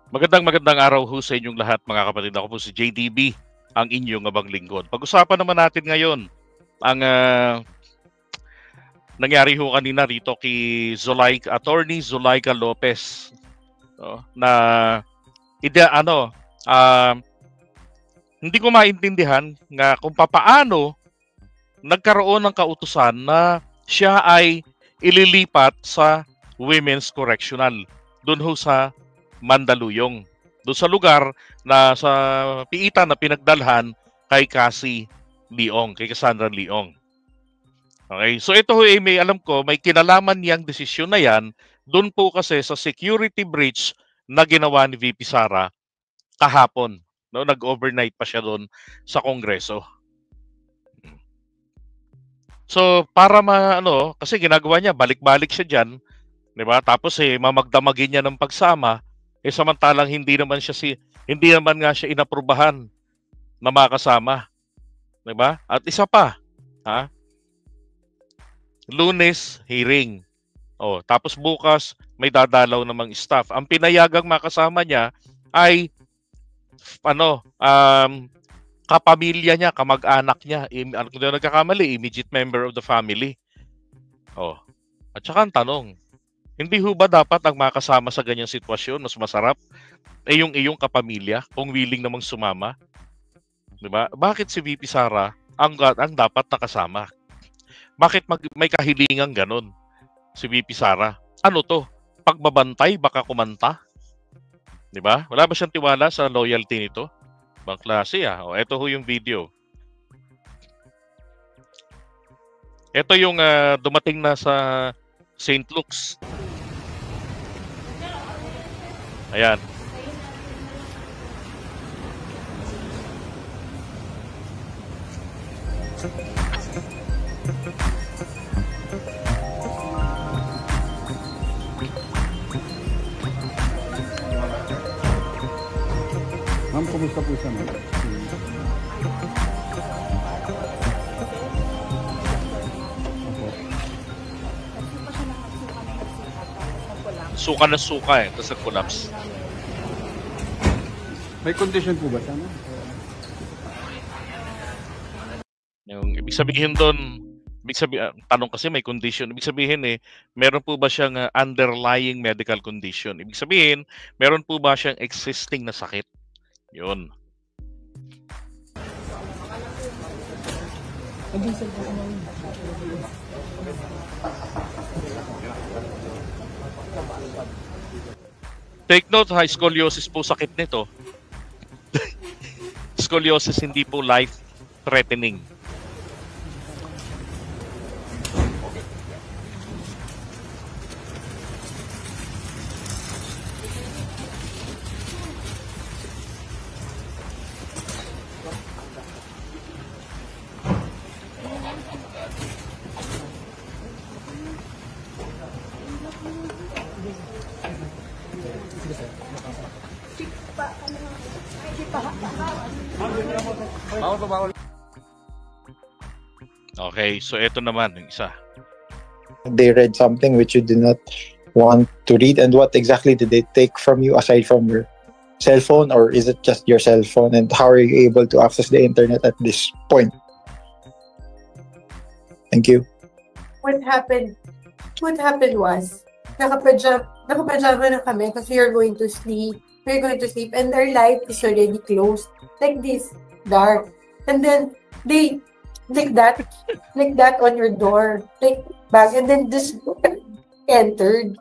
Magandang araw ho sa inyong lahat mga kapatid. Ako po si JDB, ang inyong abang lingkod. Pag-usapan naman natin ngayon ang nangyari ho kanina rito kay Attorney Zulaika Lopez, no, na hindi ko maintindihan nga kung papaano nagkaroon ng kautusan na siya ay ililipat sa Women's Correctional doon ho sa Mandaluyong, doon sa lugar na sa piitan na pinagdalhan kay kay Cassandra Leong. Okay, so ito may alam ko, may kinalaman niyang desisyon na yan doon po kasi sa security breach na ginawa ni VP Sara kahapon. No, nag-overnight pa siya doon sa Kongreso. So para kasi ginagawa niya, balik-balik siya diyan, 'di ba? Tapos mamagdamagin niya ng pagsama. Samantalang hindi naman nga siya inaprubahan na makasama. 'Di ba? At isa pa, Lunes hearing. Tapos bukas may dadalaw namang staff. Ang pinayagang makasama niya ay kapamilya niya, kamag-anak niya, kung di nagkakamali, immediate member of the family. At saka ang tanong, hindi ho ba dapat ang makasama sa ganyang sitwasyon, mas masarap, yung iyong kapamilya, kung willing namang sumama? Diba? Bakit si VP Sara ang dapat nakasama? Bakit may kahilingang ganon si VP Sara? Ano to? Pagbabantay, baka kumanta? Diba? Wala ba siyang tiwala sa loyalty nito? Bang klase ito ho yung video. Ito yung dumating na sa St. Luke's. Ayan. Ma'am, kumusta po siya, ma'am? Suka na suka tapos nag-collapse. May condition po ba siya, ma'am? Yung ibig sabihin doon, tanong kasi may condition. Ibig sabihin meron po ba siyang underlying medical condition? Ibig sabihin, meron po ba siyang existing na sakit? Yun. Take note, scoliosis po sakit nito. Scoliosis hindi po life-threatening. Okay, so ito naman yung isa. They read something which you did not want to read, and what exactly did they take from you aside from your cell phone, or is it just your cell phone, and how are you able to access the internet at this point? Thank you. What happened was, nakapajama na kami kasi we're going to sleep, and their light is already closed, like this, dark. And then, they, like that on your door, like back, and then just entered.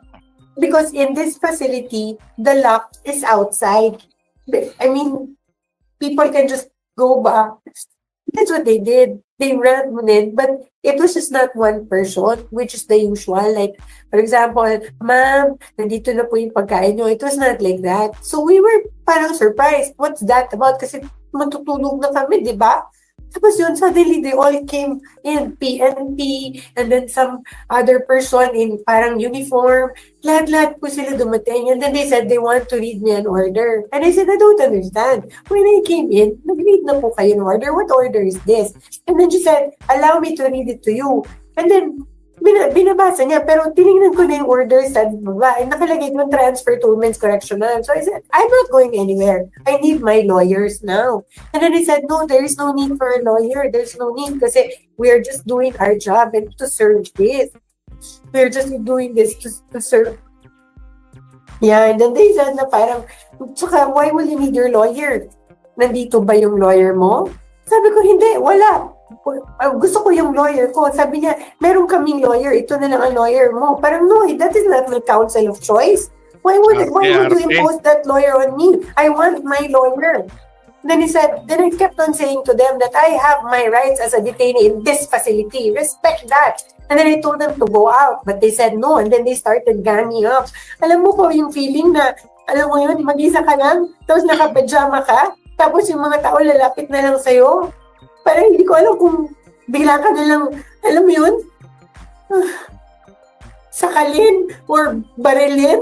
Because in this facility, the lock is outside. I mean, people can just go back. That's what they did. They ran it, but it was just not one person, which is the usual. Like, for example, ma'am, nandito na po yung pagkain nyo. It was not like that. So we were parang surprised. What's that about? Kasi matutulog na kami, di ba? Tapos yun, suddenly they all came in PNP, and then some other person in parang uniform. Lahat po sila dumating. And then they said they want to read me an order. And I said, I don't understand. When I came in, nag-read na po kayo an order. What order is this? And then she said, allow me to read it to you. And then binabasa niya, pero tinignan ko na yung order sa baba, nakalagay doon transfer to Women's Correctional. So I said, I'm not going anywhere. I need my lawyers now. And then he said, no, there is no need for a lawyer. There's no need kasi we are just doing our job and to serve this. We're just doing this to serve. Yeah, and then they said na parang, tsaka, why will you need your lawyer? Nandito ba yung lawyer mo? Sabi ko, hindi, wala. Gusto ko yung lawyer ko. Sabi niya, meron kaming lawyer, ito na lang ang lawyer mo. Parang, no, that is not my counsel of choice. Why would you impose that lawyer on me? I want my lawyer. Then he said, then I kept on saying to them that I have my rights as a detainee in this facility. Respect that. And then I told them to go out. But they said no. And then they started ganging up. Alam mo po yung feeling na, alam mo yun, mag-isa ka lang, tapos nakapajama ka, tapos yung mga tao lalapit na lang sa'yo. Parang hindi ko alam kung bigla ka na lang, alam mo yun, sakalin or barilin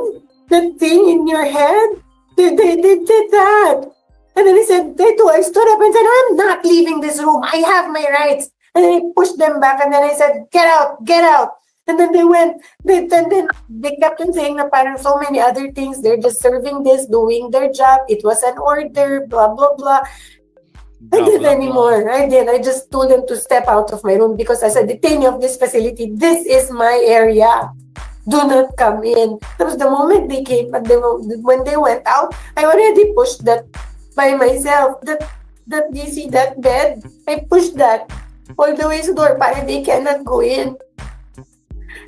that thing in your head. They did that. And then he said, I stood up and said, I'm not leaving this room. I have my rights. And then I pushed them back and then I said, get out, get out. And then they went, then they kept on saying na parang so many other things. They're just serving this, doing their job. It was an order, blah, blah, blah. I didn't anymore. I did. I just told them to step out of my room because as a detainee of this facility, this is my area. Do not come in. Tapos the moment they came, when they went out, I already pushed that by myself. That you see that bed? I pushed that all the way to the door para they cannot go in.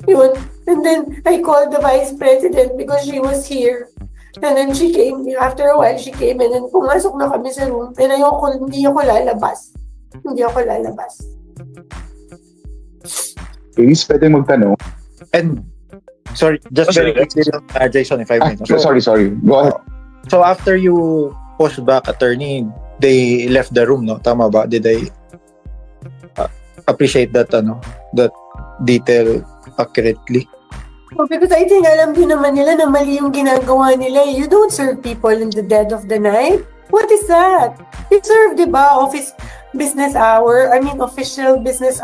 Yun. And then I called the vice president because she was here. And then she came, after a while, she came and then pumasok na kami sa room. And hindi ako lalabas. Hindi ako lalabas. Please, pwede magtanong. And, sorry, just very quickly, Jason, if I may. Sorry. Go ahead. So after you pushed back, attorney, they left the room, no? Tama ba? Did they appreciate that, that detail accurately? Oh, because I think alam din naman nila na mali yung ginagawa nila. You don't serve people in the dead of the night. What is that? You serve, di ba, official business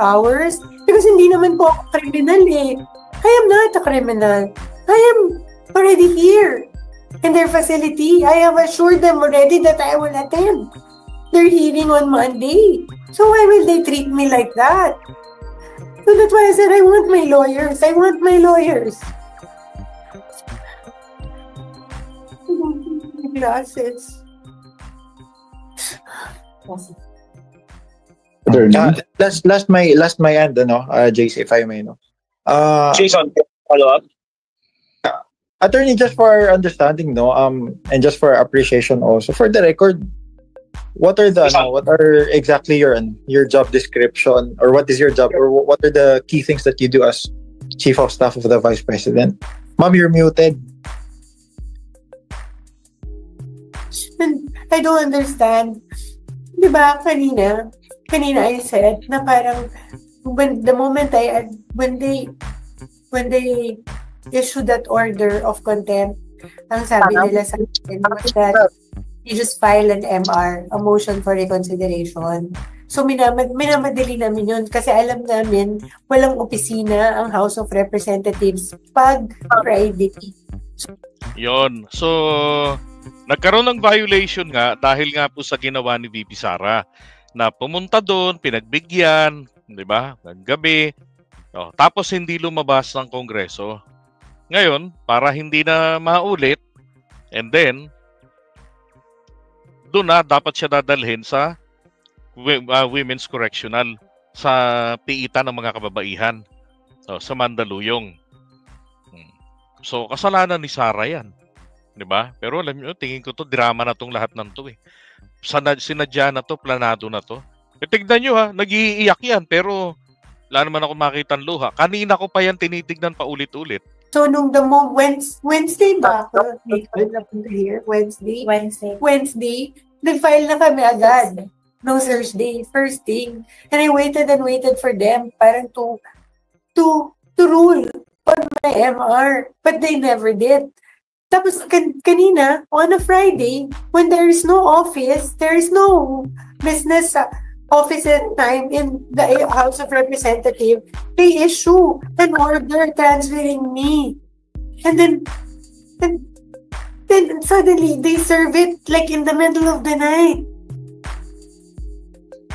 hours? Because hindi naman po ako criminal eh. I am not a criminal. I am already here in their facility. I have assured them already that I will attend their hearing on Monday. So why will they treat me like that? So that's why I said, I want my lawyers. I want my lawyers. Glasses. Last my end, Jace, if I may, no. Jason, follow up. Attorney, just for our understanding, and just for appreciation also, for the record, what are exactly your job description, or what is your job, or what are the key things that you do as Chief of Staff of the Vice President? Ma'am, you're muted. I don't understand. Diba, kanina I said na parang when they issued that order of contempt, ang sabi nila sa akin was that you just file an MR, a motion for reconsideration. So minamadali namin yun kasi alam namin walang opisina ang House of Representatives pag Friday. Yon. So, nagkaroon ng violation nga dahil nga po sa ginawa ni VP Sara na pumunta doon, pinagbigyan, di ba? Gabi. Tapos hindi lumabas ng Kongreso. Ngayon, para hindi na maulit, and then, doon na dapat siya dadalhin sa Women's Correctional sa piitan ng mga kababaihan. Sa Mandaluyong. So, kasalanan ni Sara yan. Diba? Pero alam nyo, tingin ko to, drama na tong lahat ng to eh. Sinadya na to, planado na to. Tignan nyo ha, nag-iiyak yan, pero wala naman ako makita ng luha. Kanina ko pa yan tinitignan pa ulit-ulit. So, nung Wednesday ba ako? Wednesday, nag-file na kami agad. No Thursday, first thing. And I waited and waited for them parang to rule on my MR. But they never did. Tapos kanina, on a Friday, when there is no office, there is no business office at time in the House of Representatives, they issue an order transferring me. And then suddenly they serve it like in the middle of the night.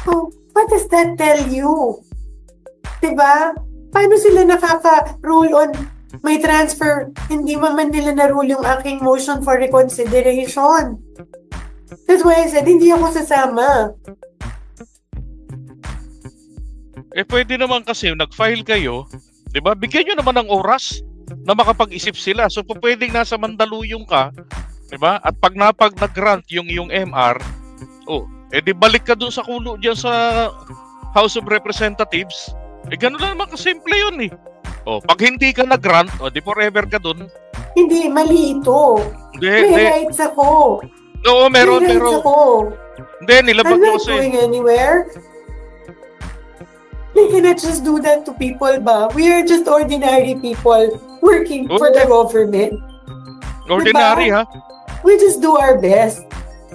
Oh, what does that tell you? Diba? Paano sila nakaka-rule on may transfer? Hindi man nila na-rule yung aking motion for reconsideration. That's why I said, hindi ako sasama. Pwede naman kasi nag-file kayo, 'di ba? Bigyan nyo naman ng oras na makapag-isip sila. So pwedeng nasa Mandaluyong ka, 'di ba? At pag nag-grant yung MR, di balik ka dun sa kulo diyan sa House of Representatives. Ganun lang naman kasimple yun eh. Pag hindi ka nag-grant, di forever ka dun. Hindi, mali ito. May rights ako. Oo, meron. May rights ako. Hindi, nilabag I'm nyo not kasi. going anywhere. They cannot just do that to people ba? We are just ordinary people working for the government. Ordinary, diba? ha? We just do our best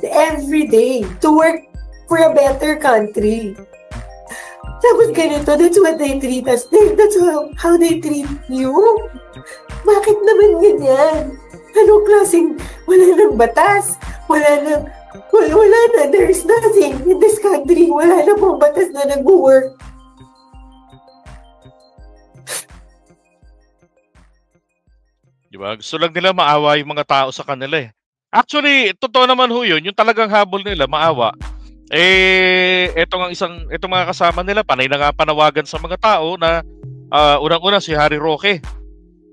every day to work for a better country. Tapos ganito, that's what they treat us. That's how they treat you. Bakit naman ganyan? Ano klaseng, wala nang batas, wala na, there is nothing in this country. Wala na pong batas na nag-work. Diba? Gusto lang nila maawa yung mga tao sa kanila eh. Actually, totoo naman ho yun, yung talagang habol nila, maawa. Etong mga kasama nila, panay na nga panawagan sa mga tao na unang-una si Harry Roque.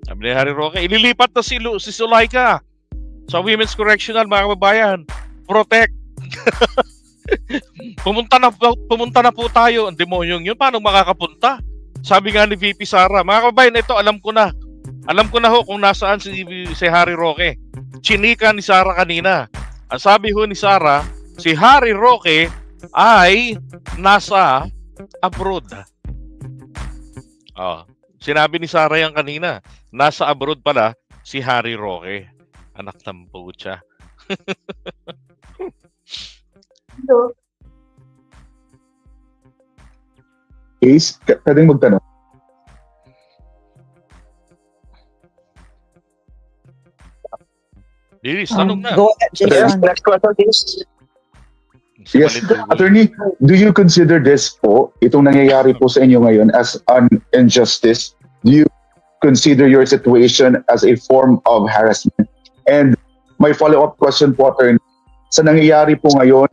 Sabi ni Harry Roque, ililipat na si Zulaika sa Women's Correctional, mga kababayan. Protect. pumunta na po tayo. Ang demonyong yun, paano makakapunta? Sabi nga ni VP Sara, mga kababayan, ito alam ko na. Alam ko na ho kung nasaan si Harry Roque. Chinika ni Sara kanina. Ang sabi ho ni Sara, si Harry Roque ay nasa abroad. Sinabi ni Sara yan kanina. Nasa abroad pala si Harry Roque. Anak ng putya. So, Ace, pwedeng magtanong? Lilis, tanong na. Go ahead, Jason. Next question, please. Yes, Attorney, do you consider this po, itong nangyayari po sa inyo ngayon as an injustice? Do you consider your situation as a form of harassment? And my follow-up question po, Attorney, sa nangyayari po ngayon,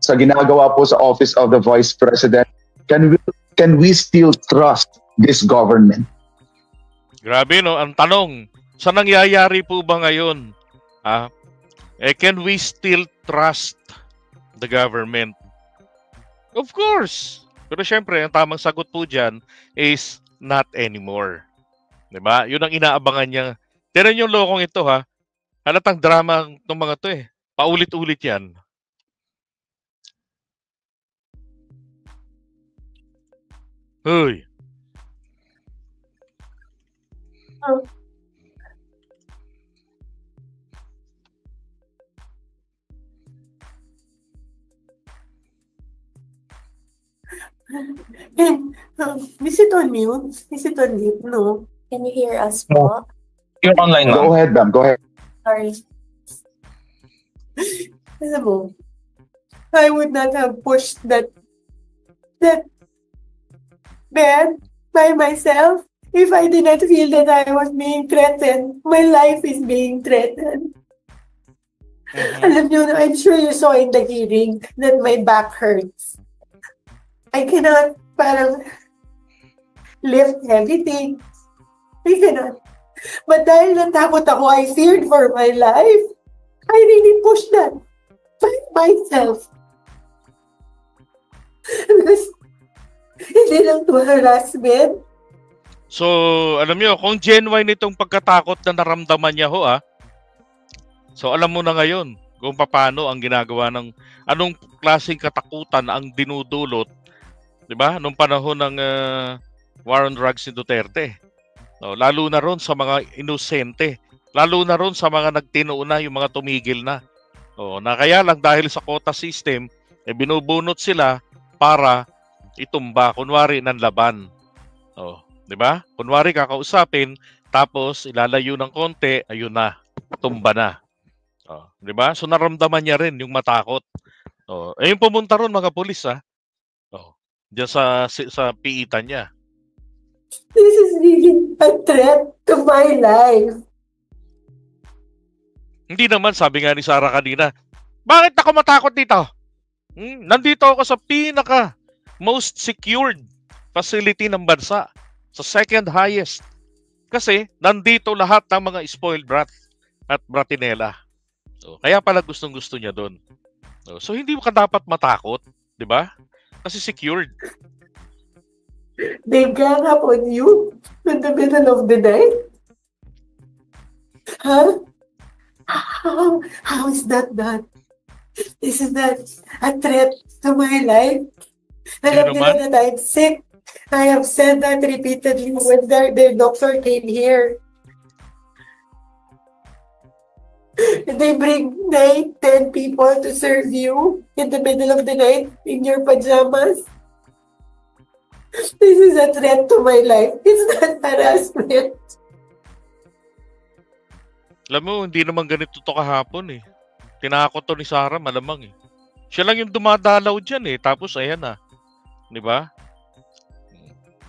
sa ginagawa po sa Office of the Vice President, can we still trust this government? Grabe no, ang tanong, sa nangyayari po ba ngayon? Can we still trust the government? Of course. Pero syempre, ang tamang sagot po dyan is not anymore. Diba? Yun ang inaabangan niya. Tinan yung lokong ito ha. Halatang drama ng mga to eh. Paulit-ulit yan. Hoy. And, is it on mute? Is it on mute? No. Can you hear us po? You're online, ma'am. Go ahead, ma'am. Go ahead. Sorry. Alam mo, I would not have pushed that bed by myself if I did not feel that I was being threatened. My life is being threatened. Alam niyo, I'm sure you saw in the hearing that my back hurts. I cannot parang lift heavy things. I cannot. But dahil natakot ako, I feared for my life. I really pushed that by myself. Because hindi lang to harassment. So, alam niyo, kung genuine itong pagkatakot na naramdaman niya ho so alam mo na ngayon kung paano ang ginagawa ng anong klaseng katakutan ang dinudulot, 'di ba? Nung panahon ng war on drugs ni Duterte. No, lalo na ron sa mga inosente, lalo na ron sa mga nagtinuuna, yung mga tumigil na. Na kaya lang dahil sa quota system, binubunot sila para itumba, kunwari ng laban. Oh, 'di ba? Kunwari kakausapin, tapos ilalayo ng konti, ayun na, tumba na. Oh, 'di ba? So naramdaman niya rin yung matakot. Oh, yung pumunta ron mga pulis Oh, diyan sa piitan niya. This is really a threat to my life. Hindi naman, sabi nga ni Sarah kanina, bakit ako matakot dito? Nandito ako sa pinaka most secured facility ng bansa. Sa second highest. Kasi nandito lahat ng mga spoiled brat at bratinela. So, kaya pala gustong-gusto niya doon. So hindi ka dapat matakot, 'di ba? Kasi secured. They gang up on you in the middle of the night? Huh? How is that done? Is that a threat to my life? Alam nila that I'm sick. I have said that repeatedly when their doctor came here. They bring 9, 10 people to serve you in the middle of the night in your pajamas. This is a threat to my life. It's not harassment. Alam mo, hindi naman ganito to kahapon eh. Tinakot to ni Sarah, malamang eh. Siya lang yung dumadalaw dyan eh. Tapos ayan na. Di ba?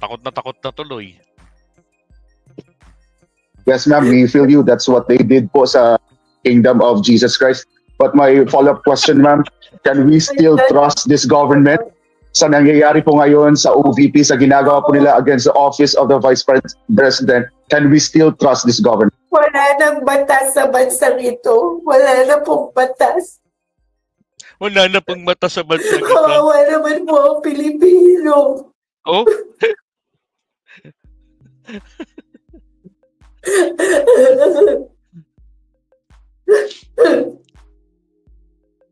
Takot na tuloy. Yes, ma'am, we feel you. That's what they did po sa Kingdom of Jesus Christ. But my follow-up question, ma'am, can we still trust this government sa nangyayari po ngayon sa OVP, sa ginagawa po nila against the office of the Vice President? Can we still trust this government? Wala nang batas sa bansang ito. Wala na pong batas. Wala na pong mata sa bansang ito. Kawawa naman po ang Pilipino. Oh?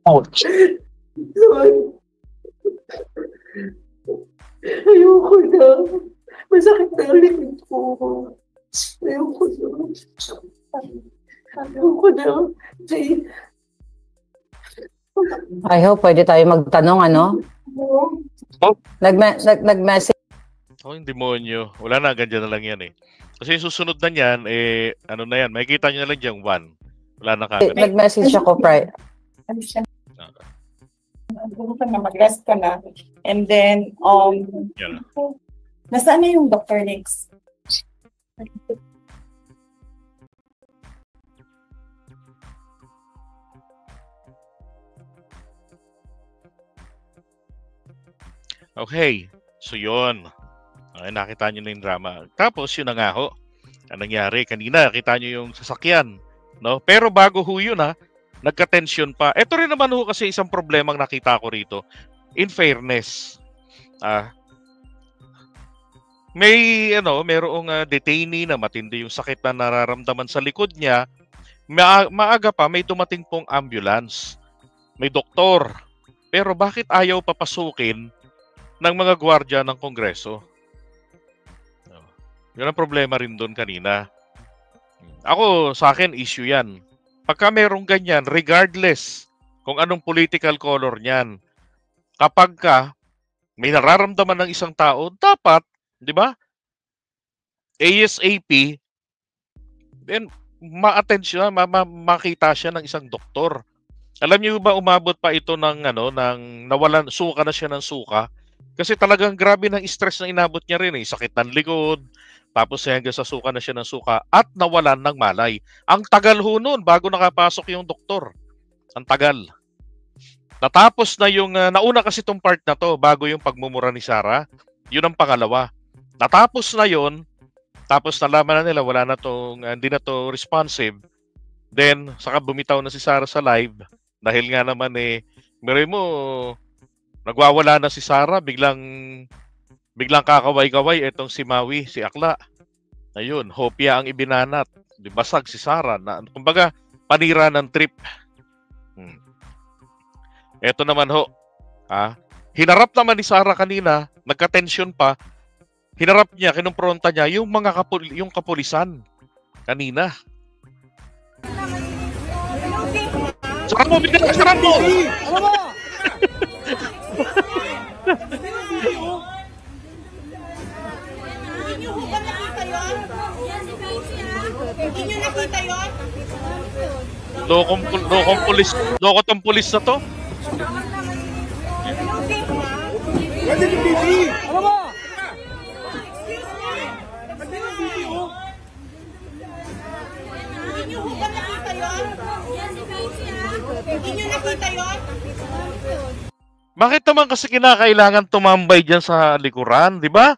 Ouch. Ayoko na. Masakit na ang likod ko. Ayoko na. Ayoko na. I hope pwede tayo magtanong, ano? Nag-message. Oh, yung demonyo. Wala na, ganyan na lang yan eh. Kasi yung susunod na yan, eh, ano na yan, makikita nyo na lang dyan, 1. Wala na camera. Nag-message ako, Mag-rest ka na. And then, Yan. nasaan na yung Dr. Nix? Okay. So, yun. Okay, nakita nyo na yung drama. Tapos, yun na nga ho. Ang nangyari, kanina, kita nyo yung sasakyan. No? Pero bago ho yun nagka-tension pa. Ito rin naman ho kasi isang problemang nakita ko rito. In fairness, merong detainee na matindi yung sakit na nararamdaman sa likod niya. Maaga pa, may dumating pong ambulance. May doktor. Pero bakit ayaw papasukin ng mga gwardiya ng Kongreso? Yun ang problema rin doon kanina. Ako, sa akin, issue yan. Pagka merong ganyan, regardless kung anong political color niyan, kapag may nararamdaman ng isang tao, dapat, di ba, ASAP, then ma-attention, makita siya ng isang doktor. Alam niyo ba, umabot pa ito ng nawalan, suka na siya ng suka? Kasi talagang grabe ng stress na inabot niya rin eh. Sakit ng likod, tapos hanggang sa suka na siya ng suka at nawalan ng malay. Ang tagal ho nun bago nakapasok yung doktor. Ang tagal. Natapos na yung, nauna kasi itong part na to bago yung pagmumura ni Sarah. Yun ang pangalawa. Natapos na yun, tapos nalaman na nila wala na tong, hindi na to responsive. Then, saka bumitaw na si Sarah sa live. Dahil nga naman miray mo, nagwawala na si Sarah, biglang kakaway-kaway itong si Maui, si Akla. Ayun, hopya ang ibinanat. Basag si Sarah. Kumbaga, panira ng trip. Eto naman ho. Hinarap naman ni Sarah kanina, nagka-tension pa. Hinarap niya, kinumpronta niya yung mga yung kapulisan kanina. Sarang mo! Sarang mo! Loko tong pulis na to. Hindi nyo nakita yun? Bakit naman kasi kinakailangan tumambay dyan sa likuran, di ba?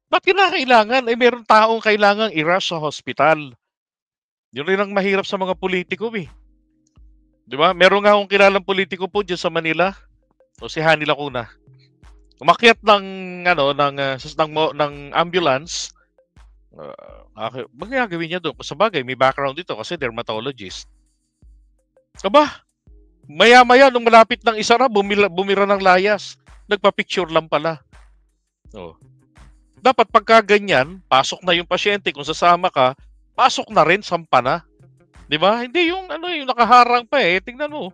Ba't kinakailangan? Meron taong kailangang i-rush sa hospital. Yun rin ang mahirap sa mga politiko, eh. Di ba? Meron nga akong kilalang politiko po dyan sa Manila. O si Hani Lacuna. Umakyat ng ambulance. Bakit gagawin niya doon? Sa bagay, may background dito kasi dermatologist. Aba, maya-maya nung malapit ng isara, bumira ng layas. Nagpa-picture lang pala. Oh. Dapat pagka ganyan, pasok na yung pasyente. Kung sasama ka, pasok na rin, sampa na. Di ba? Hindi yung yung nakaharang pa eh. Tingnan mo.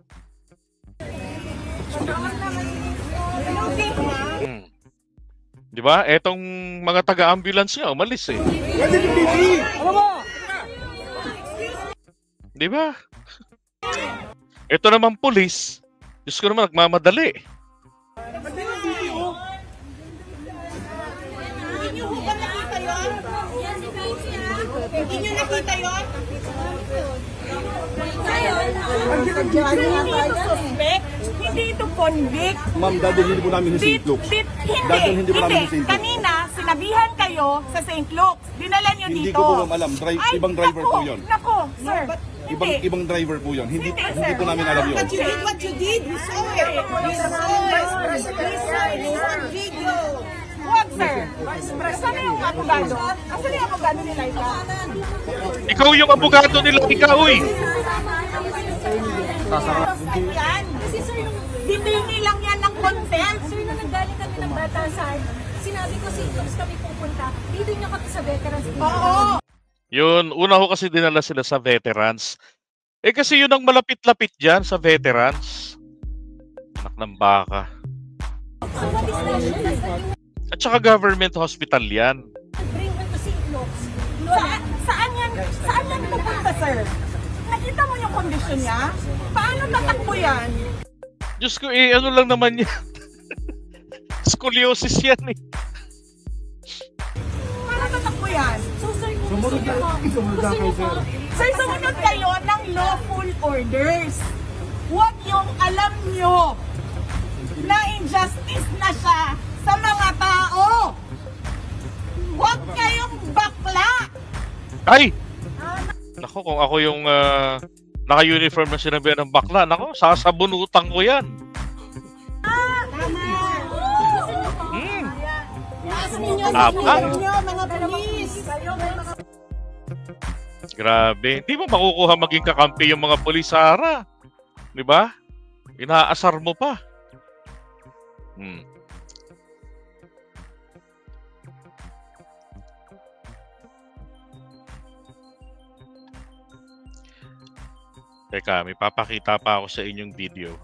Di ba? Etong mga taga-ambulance nga, umalis eh. Di ba? Ito naman pulis. Diyos ko naman, nagmamadali. Hindi nyo nakita yun? Suspect? Hindi ito convict. Ma'am, dadalhin po namin sa St. Luke's. Dadalhin po namin sa St. Luke's. Kanina, sinabihan kayo sa St. Luke's. Dinala nyo dito. Hindi ko po alam. Ibang driver po yun. Nako, sir. Ibang driver po yun. Hindi po namin alam yun. But you did what you did. You saw it. You saw it. It's on video. Huwag, sir. Saan yung abogado? Asan yung abogado ni Laika? Ikaw yung abogado nila, ikaw eh. Yan. Kasi sir, diningi lang yan ng contempt. Sir, nung nanggaling kami ng Batasan, sinabi ko St. Luke's kami pupunta. Dito niyo kami sa veterans. Oo. Yun, una ko kasi dinala sila sa veterans. Kasi yun ang malapit-lapit dyan sa veterans. Anak ng baka. So what is that? At saka government hospital yan. Bring on to St. Luke's. Saan yan pupunta, sir? Nakita mo yung kondisyon niya? Paano tatakbo yan? Diyos ko ano lang naman yan. Scoliosis yan eh. Paano tatakbo yan? So sir, Sumunod kayo, sir. Sir, sumunod kayo ng lawful orders. Huwag yung alam nyo na injustice na siya sa mga tao. Huwag kayong bakla. Ay! Nako, kung ako yung naka-uniform na sinabihan ng bakla, nako, sasabunutan ko yan. Mga polis. Grabe. Hindi mo makukuha maging kakampi yung mga polis, Sara. Di ba? Inaasar mo pa. Teka, may papakita pa ako sa inyong video.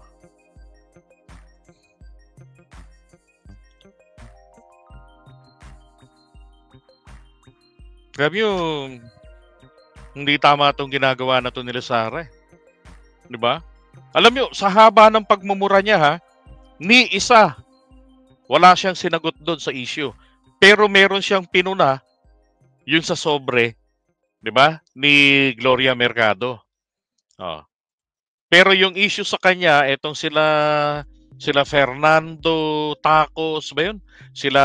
Grabe yung hindi tama itong ginagawa na to nila Sara. Di ba? Alam nyo, sa haba ng pagmumura niya ni isa, wala siyang sinagot doon sa issue. Pero meron siyang pinuna, yung sa sobre, di ba? Ni Gloria Mercado. Oh. Pero yung issue sa kanya, etong sila Fernando Tacos, ba yun? Sila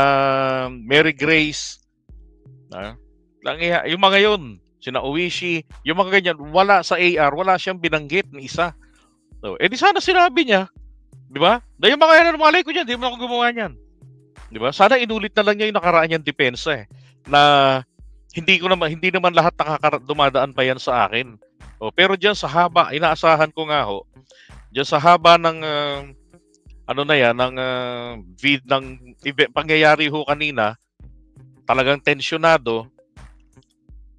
Mary Grace. Yung mga yun, sina Uwishi, yung mga ganyan, wala sa AR, wala siyang binanggit ni isa. So, di sana sinabi niya, di ba? Dahil yung mga yan, malay ko dyan, di mo ako gumawa niyan. Di ba? Sana inulit na lang niya yung nakaraan niyang depensa na hindi naman lahat dumadaan pa yan sa akin. Pero diyan sa haba, inaasahan ko nga diyan sa haba ng ng pangyayari kanina, talagang tensyonado,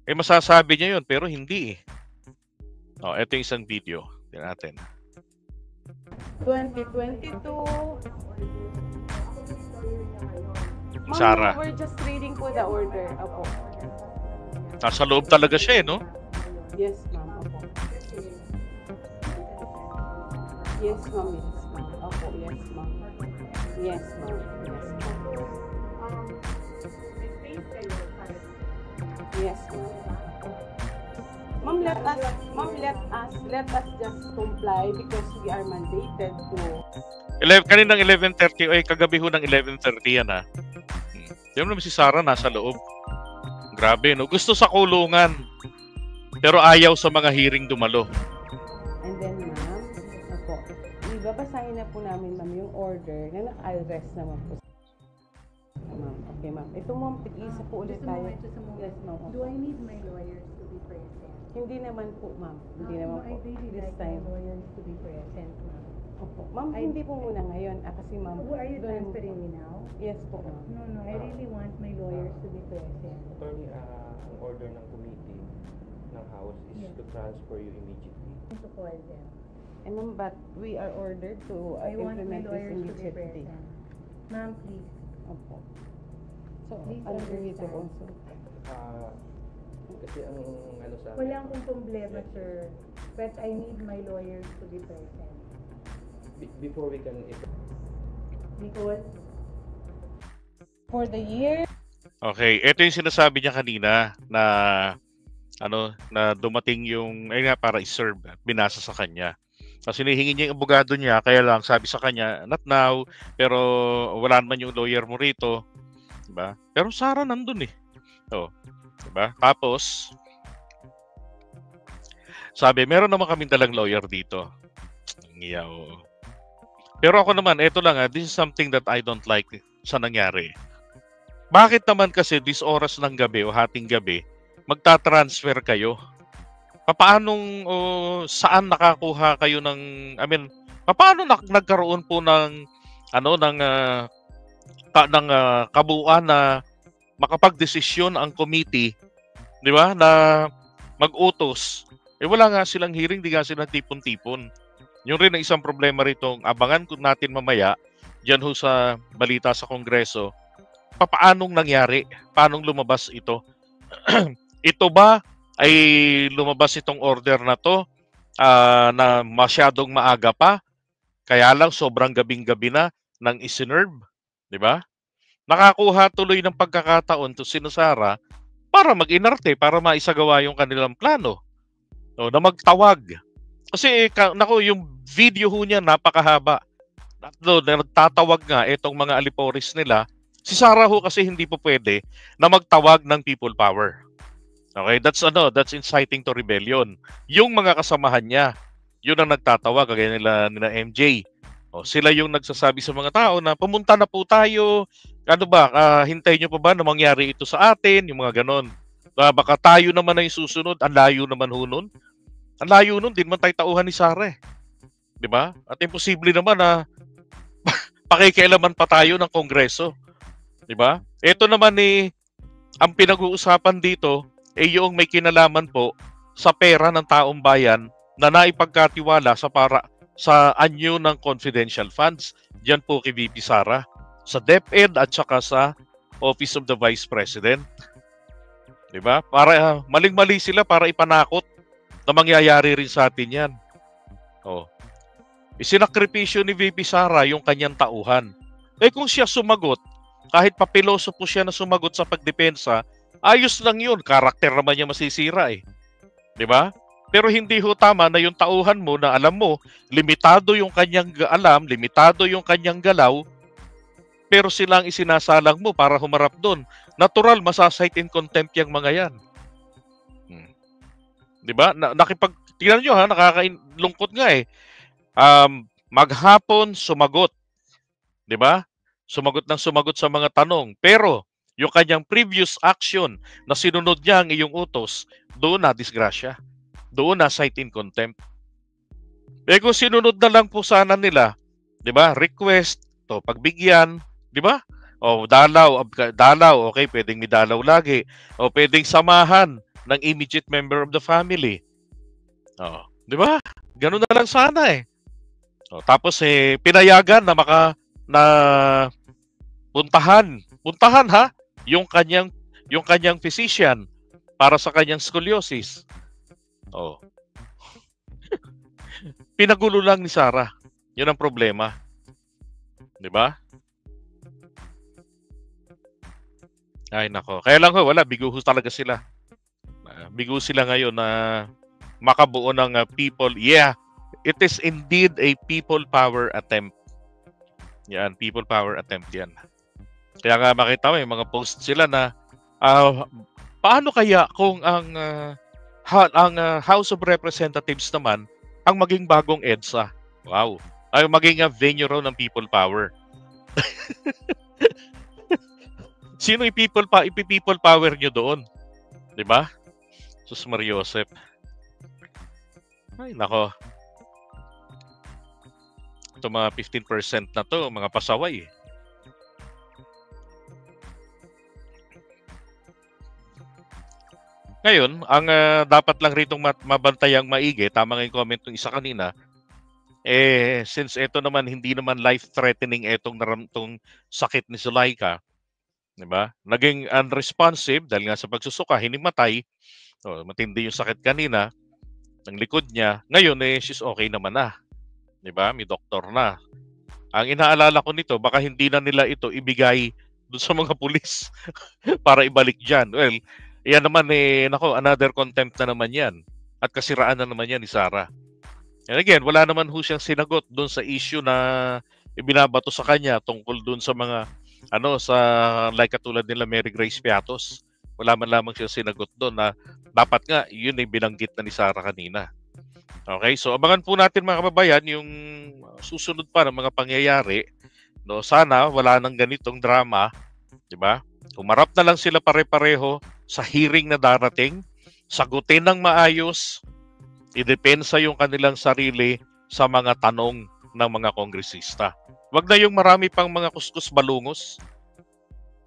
masasabi niya yun, pero hindi eh. Ito yung isang video. Tingnan natin. 2022. Sara. We're just reading po the order. Opo. Nasa loob talaga siya no? Yes, ma'am. Opo. Yes, ma'am. Yes, ma'am. Opo, yes, ma'am. Yes, ma'am. Yes, ma'am. Ma'am, let us just comply because we are mandated to. Kaninang 11:30, ay kagabi ho ng 11:30 yan ha. Di mo naman si Sarah nasa loob. Grabe, no? Gusto sa kulungan. Pero ayaw sa mga hearing dumalo. And then, ma'am, opo, ibabasahin na po namin, ma'am, yung order na naka-arrest naman po. Ma'am, okay, ma'am. Ito, ma'am, tig-isa po ulit tayo. Yes, ma'am. Do I need my lawyers to be present? Hindi naman po, ma'am. Hindi naman po. I really This like time. my lawyers to be present, ma'am. Opo. Ma'am, hindi po muna ngayon. Kasi, ma'am. Who are you doon- transferring me now? Yes po, ma'am. No, I really want my lawyers to be present. Attorney, ang order ng committee ng House is Yes. to transfer you immediately. To call them. Ma'am, but we are ordered to I want my implement this lawyers to be immediately. present. Ma'am, please. Opo. So, Please ano po dito po? understand. Kasi ang ano sa Wala akong problema, sir. But I need my lawyers to be present. before we can Nicole? For the year, Okay, ito yung sinasabi niya kanina na na dumating yung para i-serve, binasa sa kanya. Kasi hinihingi niya yung abogado niya, kaya lang sabi sa kanya, not now, pero wala naman yung lawyer mo rito, 'di ba? Pero Sarah nandun eh. Oh, 'di ba? Tapos sabi, meron naman kaming dalang lawyer dito. Ngiyaw. Pero ako naman, ito lang this is something that I don't like sa nangyari. Bakit naman kasi this oras ng gabi o hating gabi, magta-transfer kayo? Papaanong saan nakakuha kayo ng paano nagkaroon po ng kabuuan na makapagdesisyon ang committee, 'di ba? Na mag-utos. Wala nga silang hearing, di nga sila tipon-tipon. Yung rin ang isang problema rito, abangan ko natin mamaya diyan ho sa balita sa Kongreso. Paanong nangyari? Paanong lumabas ito? Ito ba ay lumabas itong order na to na masyadong maaga pa? Kaya lang sobrang gabing-gabi na ng isinerve, di ba? Nakakuha tuloy ng pagkakataon to si Sarah para mag-inarte, para maisagawa yung kanilang plano. Na magtawag. Kasi yung video ho niya napakahaba. Nagtatawag nga itong mga aliporis nila. Si Sarah ho kasi hindi po pwede na magtawag ng people power. Okay, that's inciting to rebellion. Yung mga kasamahan niya, yun ang nagtatawag, kagaya nila MJ. Sila yung nagsasabi sa mga tao na pumunta na po tayo. Hintay nyo pa ba na mangyari ito sa atin? Yung mga ganon. Baka tayo naman na yung susunod. Ang layo naman ho nun. Ang layo nun, din man tayo tauhan ni Sarah. Di ba? At imposible naman na pakikialaman pa tayo ng Kongreso. Di ba? Ito naman ang pinag-uusapan dito yung may kinalaman po sa pera ng taong bayan na naipagkatiwala sa anyo ng confidential funds. Diyan po kay VP Sara, sa DepEd at saka sa Office of the Vice President. 'Di ba? Para maling-mali sila para ipanakot na mangyayari rin sa atin 'yan. Isinakripisyo ni VP Sara yung kanyang tauhan. Kung siya sumagot, kahit papiloso po siya na sumagot sa pagdepensa, ayos lang yun. Karakter naman niya masisira eh. Di ba? Pero hindi ho tama na yung tauhan mo na alam mo, limitado yung kanyang alam, limitado yung kanyang galaw, pero silang isinasalang mo para humarap doon. Natural, masasight in contempt yung mga yan. Di ba? Tingnan nyo ha, nakakalungkot nga eh. Maghapon, sumagot. Di ba? Sumagot sa mga tanong. Pero, yung kanyang previous action na sinunod niya ang iyong utos, doon na disgrasya. Doon na cite in contempt. Kung sinunod na lang po sana nila, di ba? Request, pagbigyan, di ba? Dalaw, okay, pwedeng may dalaw lagi. Pwedeng samahan ng immediate member of the family. Di ba? Ganun na lang sana eh. Tapos pinayagan na puntahan ha yung kanyang physician para sa kanyang scoliosis. Pinagulo lang ni Sarah. Yun ang problema. 'Di ba? Ay nako. Kaya lang ho, wala, bigo ho talaga sila. Bigo sila ngayon na makabuo ng people. Yeah, it is indeed a people power attempt. Yan, people power attempt yan. Kaya nga makita mo, yung mga post sila na paano kaya kung ang House of Representatives naman ang maging bagong EDSA? Wow. Ay maging venue raw ng people power. Sino ipi-people power nyo doon? 'Di ba? Sus Mariosep. Ay nako. Ito mga 15% na to, mga pasaway. Ngayon, ang dapat lang ritong mabantayang maigi, tama nga yung comment ng isa kanina, since ito naman hindi naman life-threatening itong sakit ni Zuleika, 'di ba? Naging unresponsive dahil nga sa pagsusuka, hinimatay. Matindi yung sakit kanina ng likod niya. Ngayon she's okay naman na. 'Di ba? May doktor na. Ang inaalala ko nito, baka hindi na nila ito ibigay doon sa mga pulis para ibalik diyan. Well, yan naman nako, another contempt na naman 'yan. At kasiraan na naman 'yan ni Sara. And again, wala naman ho siyang sinagot doon sa issue na ibinabato sa kanya tungkol doon sa mga sa like katulad nila Mary Grace Piatos. Wala man lamang siya sinagot doon na dapat nga yun ay binanggit na ni Sara kanina. Okay, so abangan po natin mga kababayan yung susunod pa ng mga pangyayari. No, sana wala nang ganitong drama, 'di ba? Humarap na lang sila pare-pareho sa hearing na darating, sagutin ng maayos, idepensa yung kanilang sarili sa mga tanong ng mga kongresista. Wag na yung marami pang mga kuskus balungos.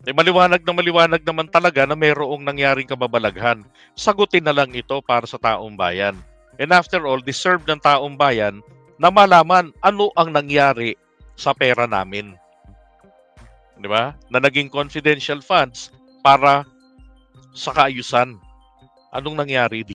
Maliwanag naman talaga na mayroong nangyaring kababalaghan. Sagutin na lang ito para sa taong bayan. And after all, deserve ng taong bayan na malaman ano ang nangyari sa pera namin. 'Di ba? Na naging confidential funds para sa kaayusan. Anong nangyari